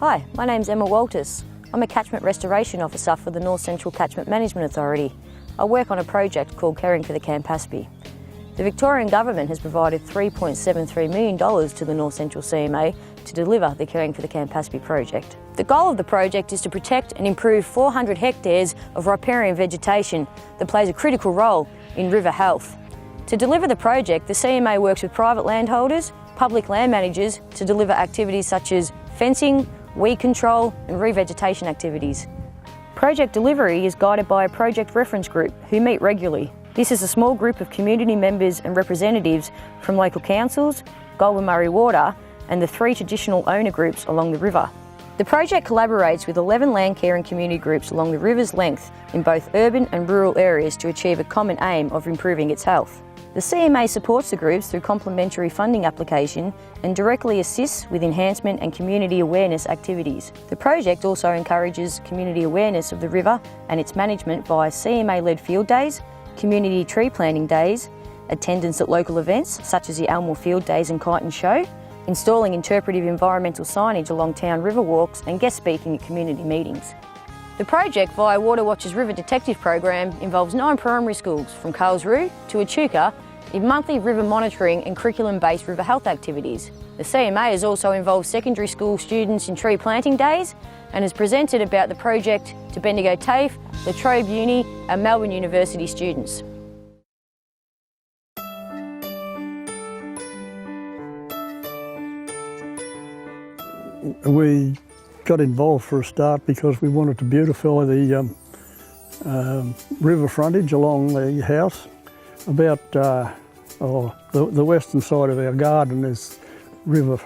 Hi, my name's Emma Walters. I'm a Catchment Restoration Officer for the North Central Catchment Management Authority. I work on a project called Caring for the Campaspe. The Victorian Government has provided $3.73 million to the North Central CMA to deliver the Caring for the Campaspe project. The goal of the project is to protect and improve 400 hectares of riparian vegetation that plays a critical role in river health. To deliver the project, the CMA works with private landholders, public land managers to deliver activities such as fencing, weed control and revegetation activities. Project delivery is guided by a project reference group who meet regularly. This is a small group of community members and representatives from local councils, Goulburn Murray Water and the 3 traditional owner groups along the river. The project collaborates with 11 land care and community groups along the river's length in both urban and rural areas to achieve a common aim of improving its health. The CMA supports the groups through complementary funding application and directly assists with enhancement and community awareness activities. The project also encourages community awareness of the river and its management via CMA-led field days, community tree planting days, attendance at local events such as the Elmore Field Days and Kite and Show, installing interpretive environmental signage along town river walks and guest speaking at community meetings. The project via Water Watch's River Detective program involves 9 primary schools from Carlsruhe to Echuca in monthly river monitoring and curriculum-based river health activities. The CMA has also involved secondary school students in tree planting days and has presented about the project to Bendigo TAFE, La Trobe Uni and Melbourne University students. We got involved for a start because we wanted to beautify the river frontage along the house. About the western side of our garden is river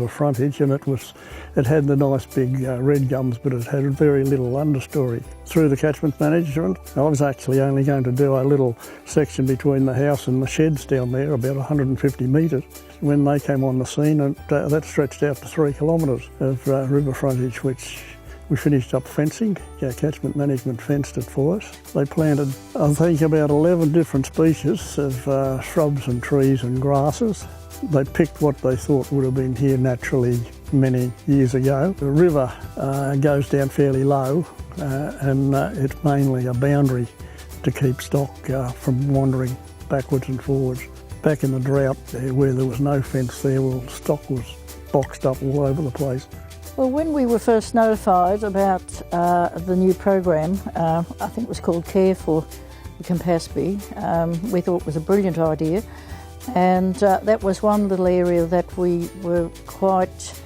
frontage, and it had the nice big red gums, but it had very little understory. Through the catchment management, I was actually only going to do a little section between the house and the sheds down there, about 150 metres. When they came on the scene, and that stretched out to 3 kilometres of river frontage, which we finished up fencing. Our catchment management fenced it for us. They planted, I think, about 11 different species of shrubs and trees and grasses. They picked what they thought would have been here naturally many years ago. The river goes down fairly low and it's mainly a boundary to keep stock from wandering backwards and forwards. Back in the drought where there was no fence there, well, stock was boxed up all over the place. Well, when we were first notified about the new program, I think it was called Care for the Campaspe, we thought it was a brilliant idea. And that was one little area that we were quite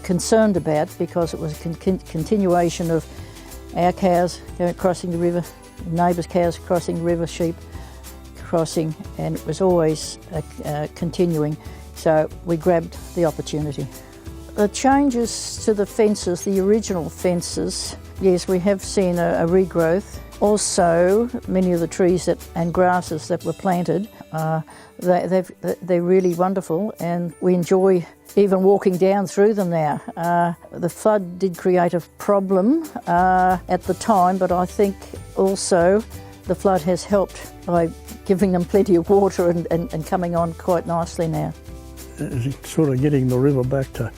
concerned about, because it was a continuation of our cows crossing the river, neighbours' cows crossing the river, sheep crossing, and it was always continuing. So we grabbed the opportunity. The changes to the fences, the original fences, yes, we have seen a regrowth. Also, many of the trees and grasses that were planted, they're really wonderful, and we enjoy even walking down through them now. The flood did create a problem at the time, but I think also the flood has helped by giving them plenty of water and coming on quite nicely now. It's sort of getting the river back to,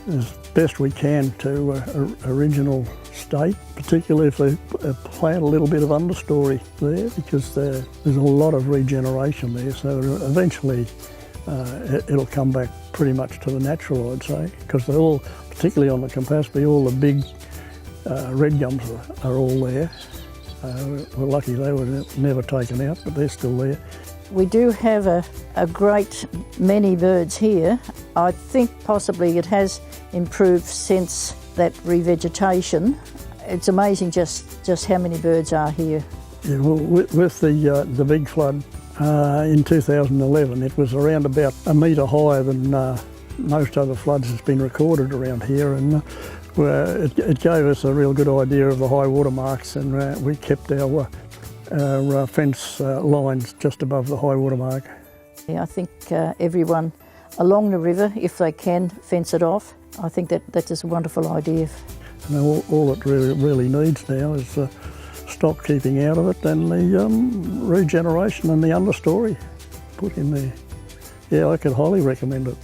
as best we can, to original state, particularly if they plant a little bit of understory there, because there's a lot of regeneration there, so eventually it'll come back pretty much to the natural, I'd say, because they're all, particularly on the Campaspe, all the big red gums are all there. We're lucky they were never taken out, but they're still there. We do have a great many birds here. I think possibly it has improved since that revegetation. It's amazing just how many birds are here. Yeah, well, with the big flood in 2011, it was around about 1 metre higher than most other floods that's been recorded around here, and it gave us a real good idea of the high water marks, and we kept our fence lines just above the high water mark. Yeah, I think everyone along the river, if they can fence it off, I think that is a wonderful idea. And all it really needs now is stock keeping out of it, and the regeneration and the understory put in there. Yeah, I could highly recommend it.